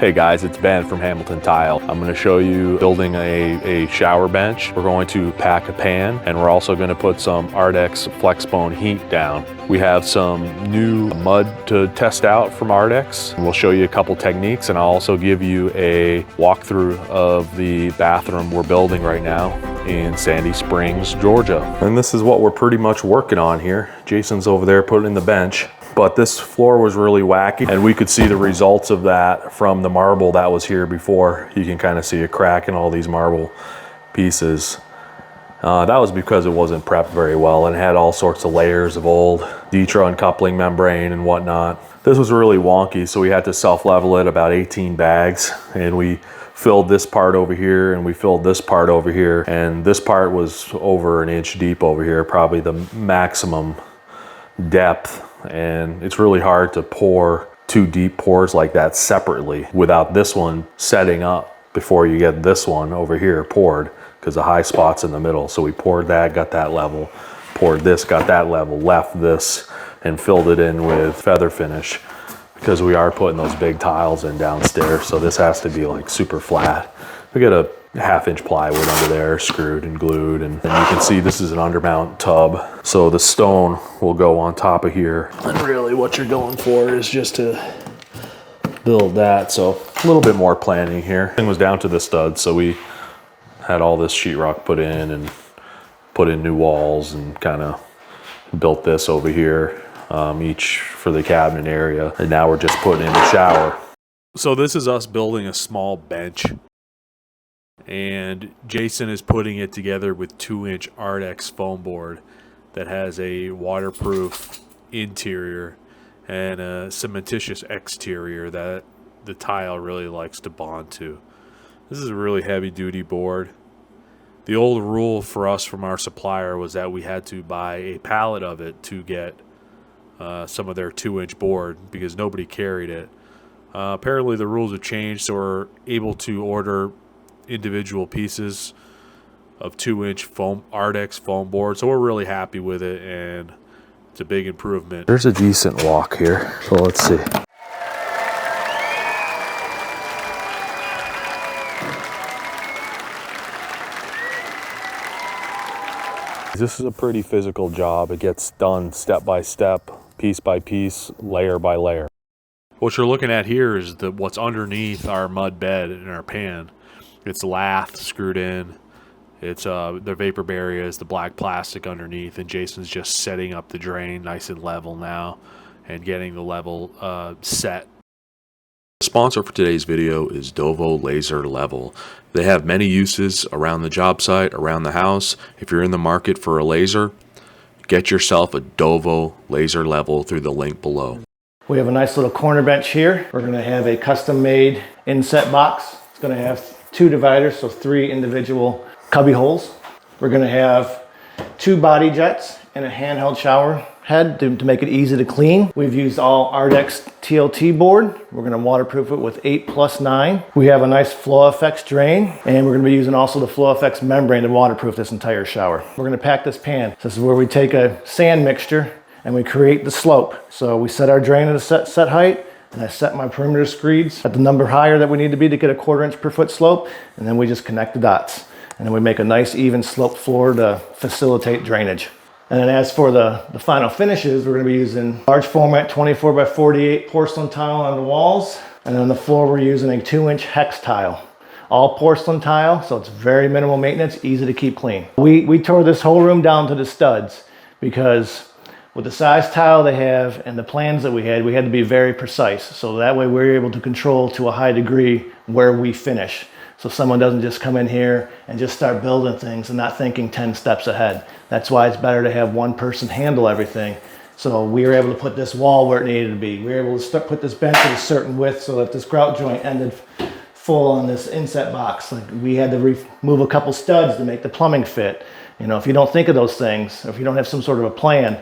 Hey guys, it's Ben from Hamilton Tile. I'm going to show you building a shower bench. We're going to pack a pan, and we're also going to put some Ardex Flexbone heat down. We have some new mud to test out from Ardex. We'll show you a couple techniques, and I'll also give you a walkthrough of the bathroom we're building right now in Sandy Springs, Georgia. And this is what we're pretty much working on here. Jason's over there putting the bench. But this floor was really wacky, and we could see the results of that from the marble that was here before. You can kind of see a crack in all these marble pieces. That was because it wasn't prepped very well and it had all sorts of layers of old Ditra uncoupling membrane and whatnot. This was really wonky, so we had to self-level it about 18 bags, and we filled this part over here and we filled this part over here, and this part was over an inch deep over here, probably the maximum depth. And it's really hard to pour two deep pours like that separately without this one setting up before you get this one over here poured, because the high spot's in the middle. So we poured that, got that level, poured this, got that level, left this, and filled it in with feather finish, because we are putting those big tiles in downstairs. So this has to be like super flat. We got a 1/2 inch plywood under there, screwed and glued, and you can see this is an undermount tub, so the stone will go on top of here. And really what you're going for is just to build that, so a little bit more planning here. Thing was down to the studs, so we had all this sheetrock put in and put in new walls and kind of built this over here, each for the cabinet area, and now we're just putting in the shower. So this is us building a small bench, and Jason is putting it together with 2-inch Ardex foam board that has a waterproof interior and a cementitious exterior that the tile really likes to bond to. This is a really heavy duty board. The old rule for us from our supplier was that we had to buy a pallet of it to get some of their 2-inch board, because nobody carried it. Apparently the rules have changed, so we're able to order individual pieces of 2-inch foam Ardex foam board, so we're really happy with it, and it's a big improvement. There's a decent walk here, so let's see. This is a pretty physical job. It gets done step by step, piece by piece, layer by layer. What you're looking at here is what's underneath our mud bed in our pan. It's lath screwed in. It's the vapor barrier is the black plastic underneath, and Jason's just setting up the drain nice and level now and getting the level set. The sponsor for today's video is Dovo Laser Level. They have many uses around the job site, around the house. If you're in the market for a laser, get yourself a Dovo Laser Level through the link below. We have a nice little corner bench here. We're going to have a custom made inset box. It's going to have 2 dividers, so 3 individual cubby holes. We're going to have 2 body jets and a handheld shower head to make it easy to clean. We've used all Ardex TLT board. We're going to waterproof it with 8+9. We have a nice Flo Fx drain, and we're going to be using also the Flo Fx membrane to waterproof this entire shower. We're going to pack this pan. This is where we take a sand mixture and we create the slope. So we set our drain at a set height, and I set my perimeter screeds at the number higher that we need to be to get a 1/4 inch per foot slope, and then we just connect the dots. And then we make a nice even sloped floor to facilitate drainage. And then as for the final finishes, we're going to be using large format 24x48 porcelain tile on the walls, and on the floor we're using a 2-inch hex tile. All porcelain tile, so it's very minimal maintenance, easy to keep clean. We tore this whole room down to the studs, because with the size tile they have and the plans that we had to be very precise. So that way we're able to control to a high degree where we finish. So someone doesn't just come in here and just start building things and not thinking 10 steps ahead. That's why it's better to have one person handle everything. So we were able to put this wall where it needed to be. We were able to put this bench at a certain width so that this grout joint ended full on this inset box. Like, we had to remove a couple studs to make the plumbing fit. You know, if you don't think of those things, or if you don't have some sort of a plan,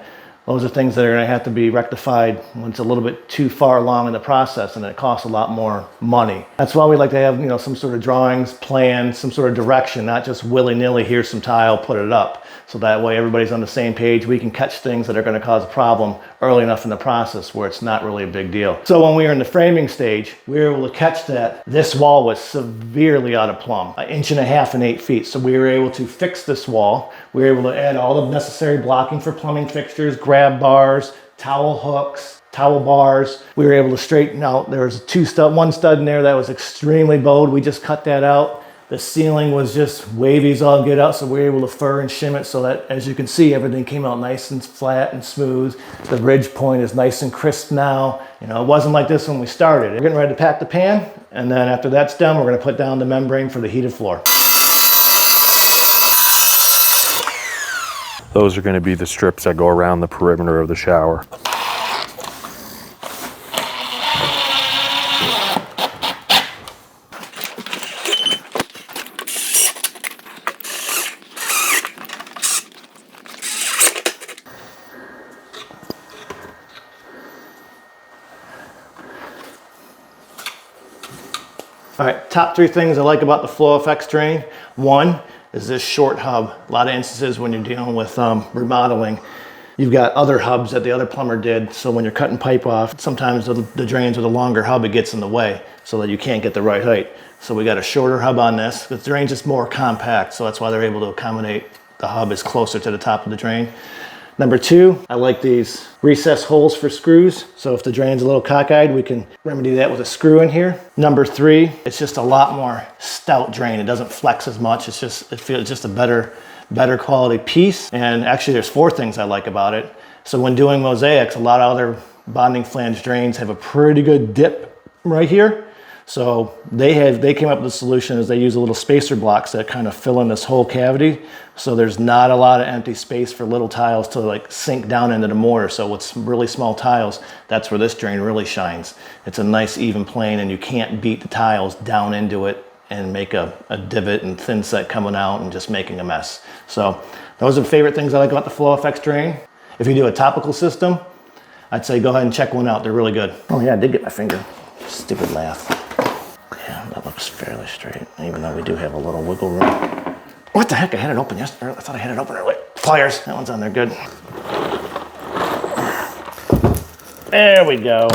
Those are things that are going to have to be rectified when it's a little bit too far along in the process, and it costs a lot more money. That's why we like to have, you know, some sort of drawings, plans, some sort of direction, not just willy-nilly, here's some tile, put it up. So that way everybody's on the same page. We can catch things that are going to cause a problem early enough in the process where it's not really a big deal. So when we were in the framing stage, we were able to catch that this wall was severely out of plumb, 1.5 inches and 8 feet. So we were able to fix this wall. We were able to add all the necessary blocking for plumbing fixtures, grab bars, towel hooks, towel bars. We were able to straighten out, there was one stud in there that was extremely bowed. We just cut that out. The ceiling was just wavy as all get out, so we were able to fur and shim it so that, as you can see, everything came out nice and flat and smooth. The ridge point is nice and crisp now. You know, it wasn't like this when we started. We're getting ready to pack the pan, and then after that's done, we're gonna put down the membrane for the heated floor. Those are gonna be the strips that go around the perimeter of the shower. All right, top 3 things I like about the Flo Fx drain. One is this short hub. A lot of instances when you're dealing with remodeling, you've got other hubs that the other plumber did. So when you're cutting pipe off, sometimes the drains with a longer hub, it gets in the way so that you can't get the right height. So we got a shorter hub on this. The drain's just more compact, so that's why they're able to accommodate the hub is closer to the top of the drain. Number 2, I like these recessed holes for screws. So if the drain's a little cockeyed, we can remedy that with a screw in here. Number 3, it's just a lot more stout drain. It doesn't flex as much. It feels just a better quality piece. And actually there's 4 things I like about it. So when doing mosaics, a lot of other bonding flange drains have a pretty good dip right here. So they came up with a solution is they use a little spacer blocks that kind of fill in this whole cavity. So there's not a lot of empty space for little tiles to like sink down into the mortar. So with really small tiles, that's where this drain really shines. It's a nice even plane and you can't beat the tiles down into it and make a divot and thin set coming out and just making a mess. So those are the favorite things I like about the Flo Fx drain. If you do a topical system, I'd say go ahead and check one out. They're really good. Oh yeah, I did get my finger. Stupid laugh. Yeah, that looks fairly straight, even though we do have a little wiggle room. What the heck? I had it open yesterday. I thought I had it open earlier. Pliers, that one's on there good. There we go.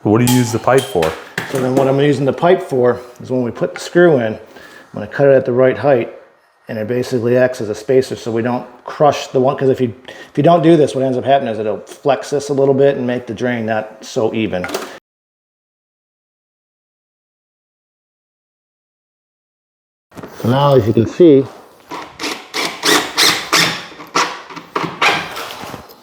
What do you use the pipe for? So then what I'm using the pipe for is when we put the screw in, I'm going to cut it at the right height, and it basically acts as a spacer so we don't crush the one, because if you don't do this, what ends up happening is it'll flex this a little bit and make the drain not so even. So now as you can see,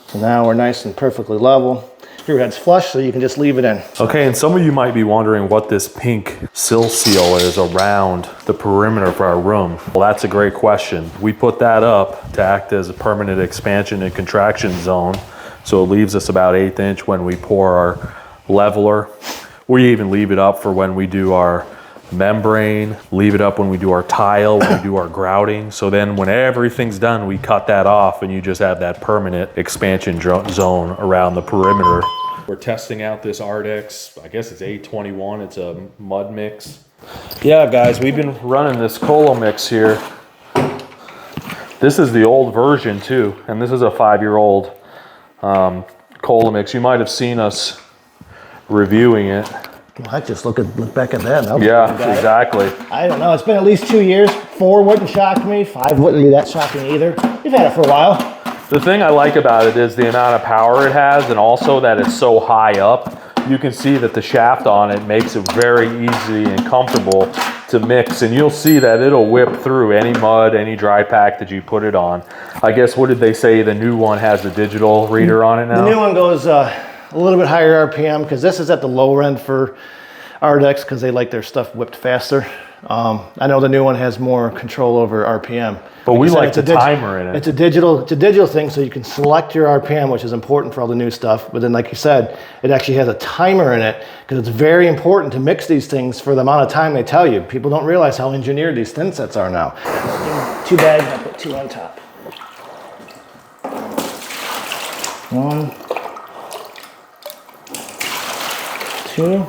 so now we're nice and perfectly level. Screw head's flush, so you can just leave it in. Okay, and some of you might be wondering what this pink sill seal is around the perimeter of our room. Well, that's a great question. We put that up to act as a permanent expansion and contraction zone. So it leaves us about 1/8 inch when we pour our leveler. We even leave it up for when we do our membrane, leave it up when we do our tile, when we do our grouting. So then when everything's done, we cut that off and you just have that permanent expansion zone around the perimeter. We're testing out this Ardex, I guess it's A21, it's a mud mix. Yeah guys, we've been running this Collomix here. This is the old version too, and this is a 5-year-old Collomix. You might have seen us reviewing it. Well, I just look back at that. Yeah, exactly. I don't know. It's been at least 2 years. 4 wouldn't shock me. 5 wouldn't be that shocking either. We've had it for a while. The thing I like about it is the amount of power it has, and also that it's so high up. You can see that the shaft on it makes it very easy and comfortable to mix, and you'll see that it'll whip through any mud, any dry pack that you put it on. I guess, what did they say? The new one has a digital reader on it now? The new one goes a little bit higher RPM, because this is at the lower end for Ardex because they like their stuff whipped faster. I know the new one has more control over RPM. But we like the timer in it. It's a digital thing, so you can select your RPM, which is important for all the new stuff. But then, like you said, it actually has a timer in it because it's very important to mix these things for the amount of time they tell you. People don't realize how engineered these thin sets are now. 2 bags, I put 2 on top. 1, 2.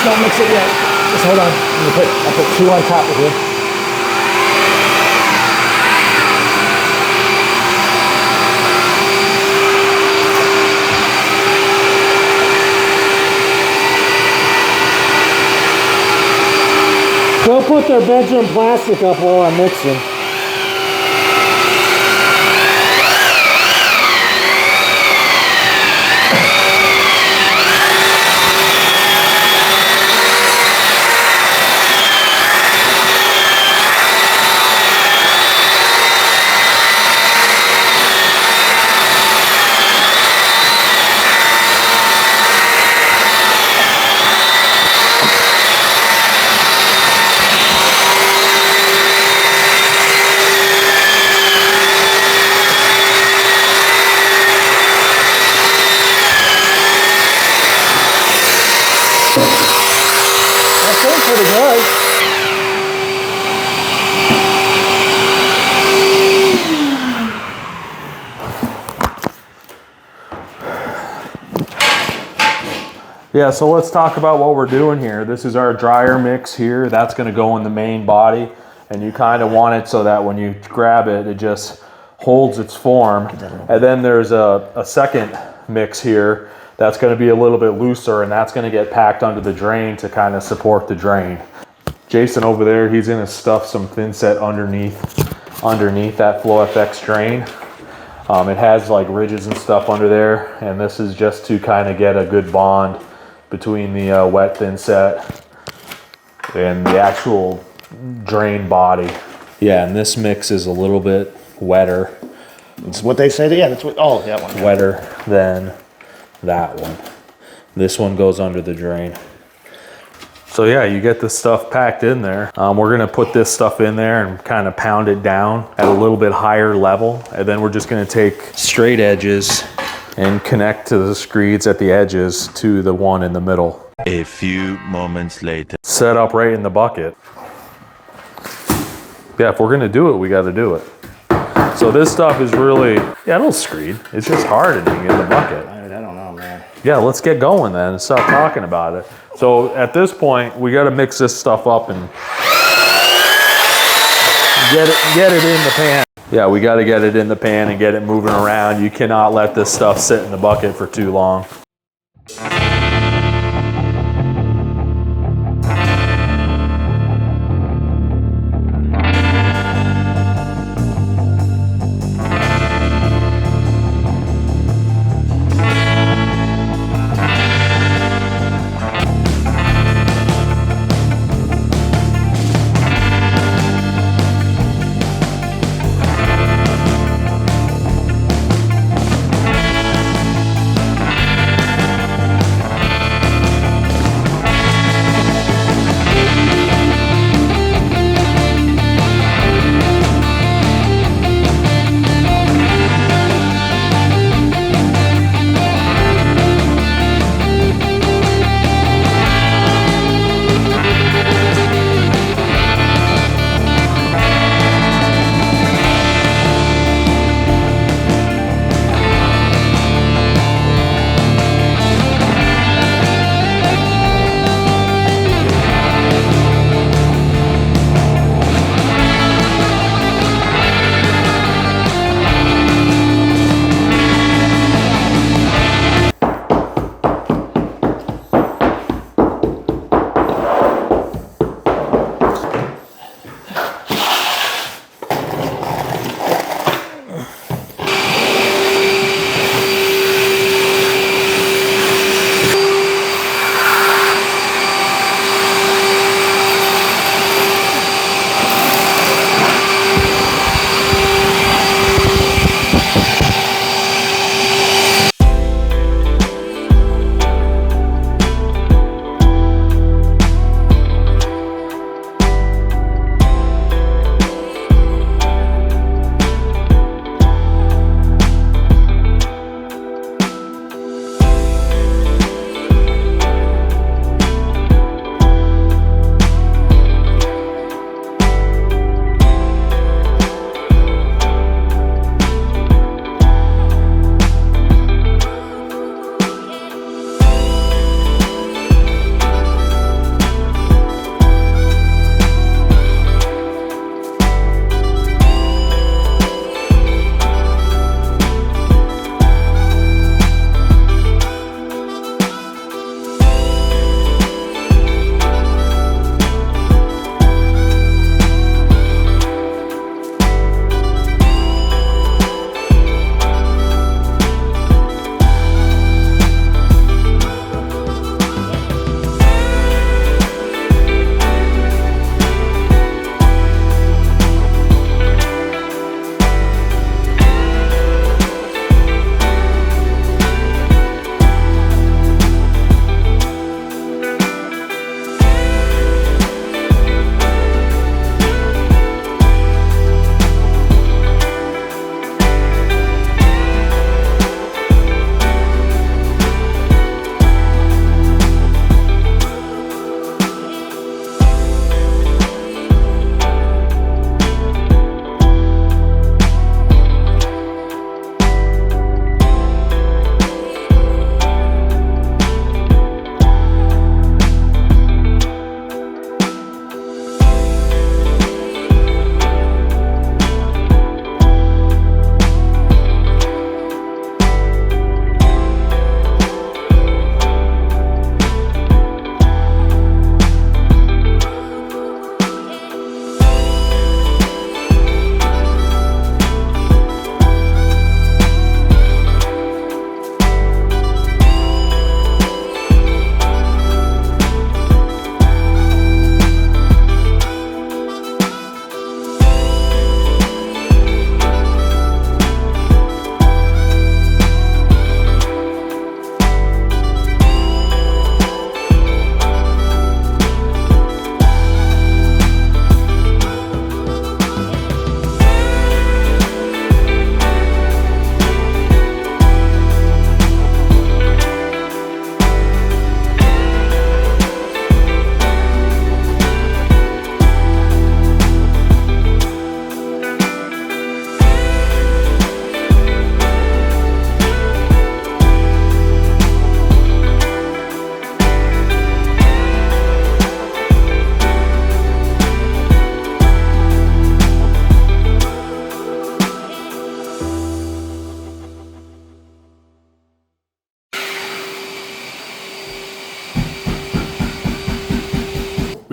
Don't mix it yet. Just hold on. I'll put 2 on top of here. Don't put their bedroom plastic up while I'm mixing. That's doing pretty good. Yeah, so let's talk about what we're doing here. This is our dryer mix here. That's going to go in the main body, and you kind of want it so that when you grab it, it just holds its form. And then there's a second mix here that's going to be a little bit looser, and that's going to get packed under the drain to kind of support the drain. Jason over there, he's going to stuff some thin set underneath that Flo Fx drain. It has like ridges and stuff under there, and this is just to kind of get a good bond between the wet thin set and the actual drain body. Yeah, and this mix is a little bit wetter. It's what they say. Yeah, that's what. Oh, that one. Wetter than that one. This one goes under the drain. So yeah, you get this stuff packed in there. We're gonna put this stuff in there and kind of pound it down at a little bit higher level. And then we're just gonna take straight edges and connect to the screeds at the edges to the one in the middle. A few moments later. Set up right in the bucket. Yeah, if we're gonna do it, we gotta do it. So this stuff is really, yeah, it'll screed. It's just hardening in the bucket. I don't know, man. Yeah, let's get going then and stop talking about it. So at this point, we gotta mix this stuff up and get it in the pan. Yeah, we gotta get it in the pan and get it moving around. You cannot let this stuff sit in the bucket for too long.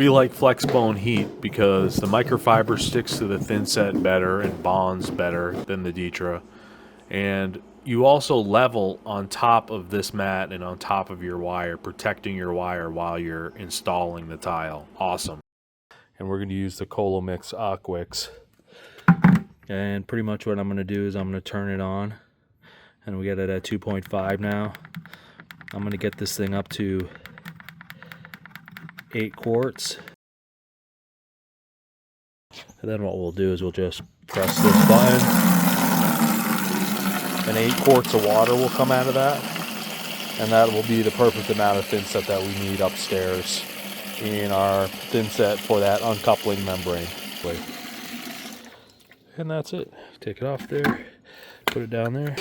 We like Flexbone heat because the microfiber sticks to the thin set better and bonds better than the Ditra. And you also level on top of this mat and on top of your wire, protecting your wire while you're installing the tile. Awesome. And we're going to use the Collomix Aquix. And pretty much what I'm going to do is I'm going to turn it on. And we get it at 2.5 now. I'm going to get this thing up to 8 quarts. And then what we'll do is we'll just press this button. And 8 quarts of water will come out of that. And that will be the perfect amount of thin set that we need upstairs in our thin set for that uncoupling membrane. And that's it. Take it off there, put it down there.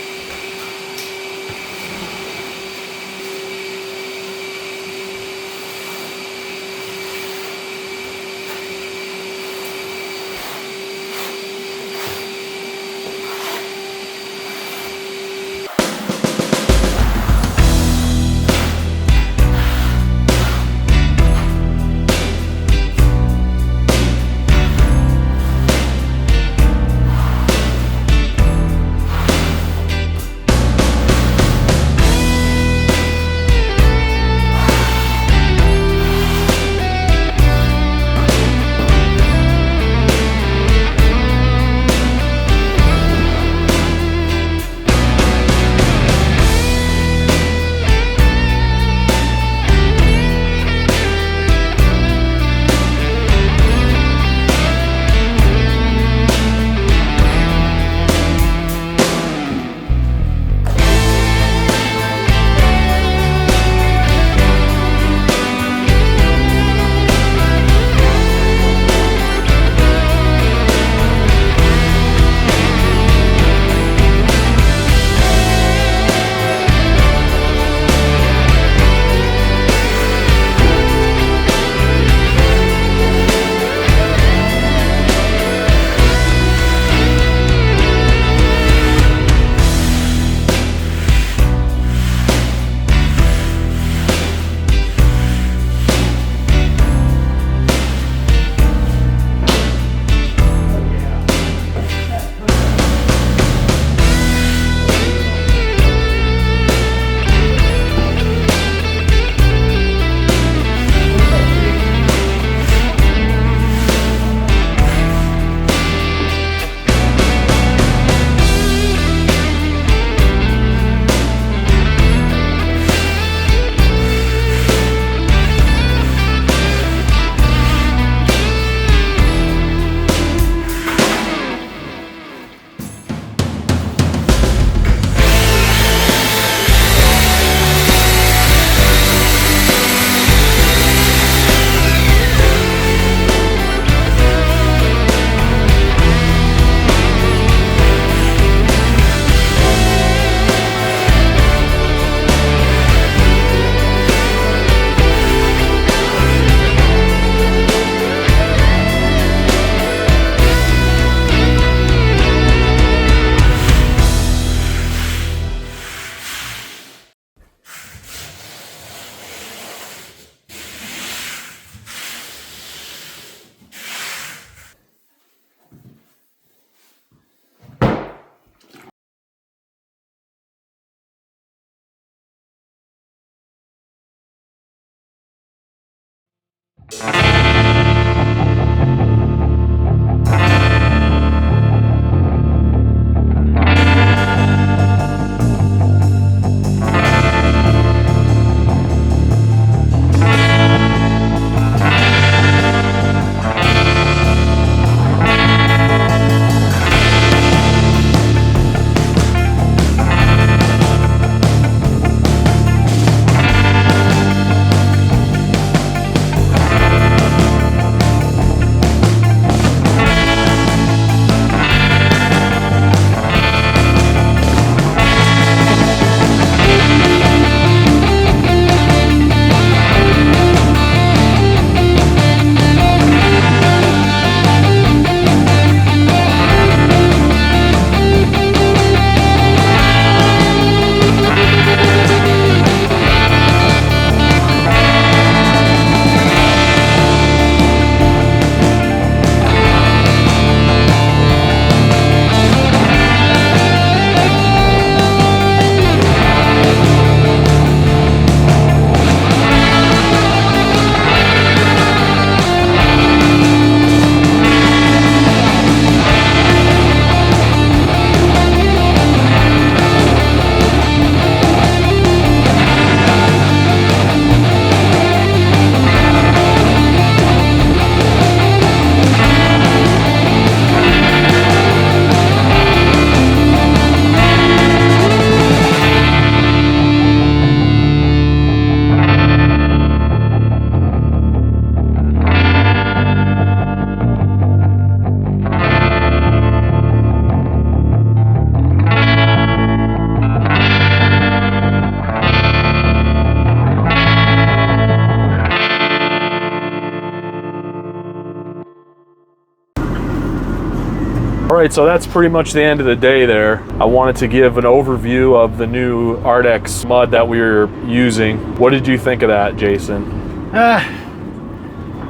right, so that's pretty much the end of the day there. I wanted to give an overview of the new Ardex mud that we were using. What did you think of that, Jason?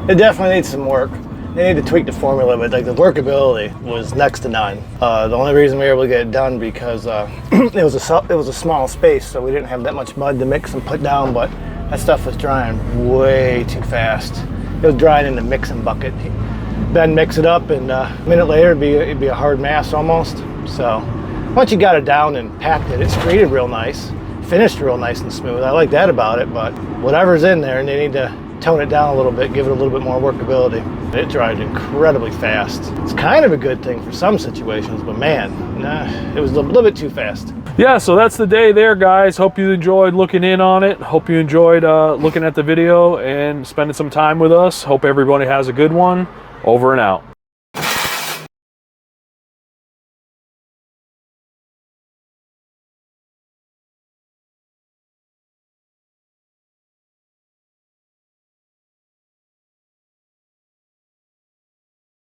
It definitely needs some work. They need to tweak the formula, but like the workability was next to none. The only reason we were able to get it done because it was a small space, so we didn't have that much mud to mix and put down, but that stuff was drying way too fast. It was drying in the mixing bucket. Then mix it up, and a minute later it'd be a hard mass almost. So once you got it down and packed it, it's treated real nice, finished real nice and smooth. I like that about it, but whatever's in there, and they need to tone it down a little bit, give it a little bit more workability. It dried incredibly fast. It's kind of a good thing for some situations, but man, it was a little bit too fast. Yeah, so that's the day there, guys. Hope you enjoyed looking in on it. Hope you enjoyed looking at the video and spending some time with us. Hope everybody has a good one. Over and out.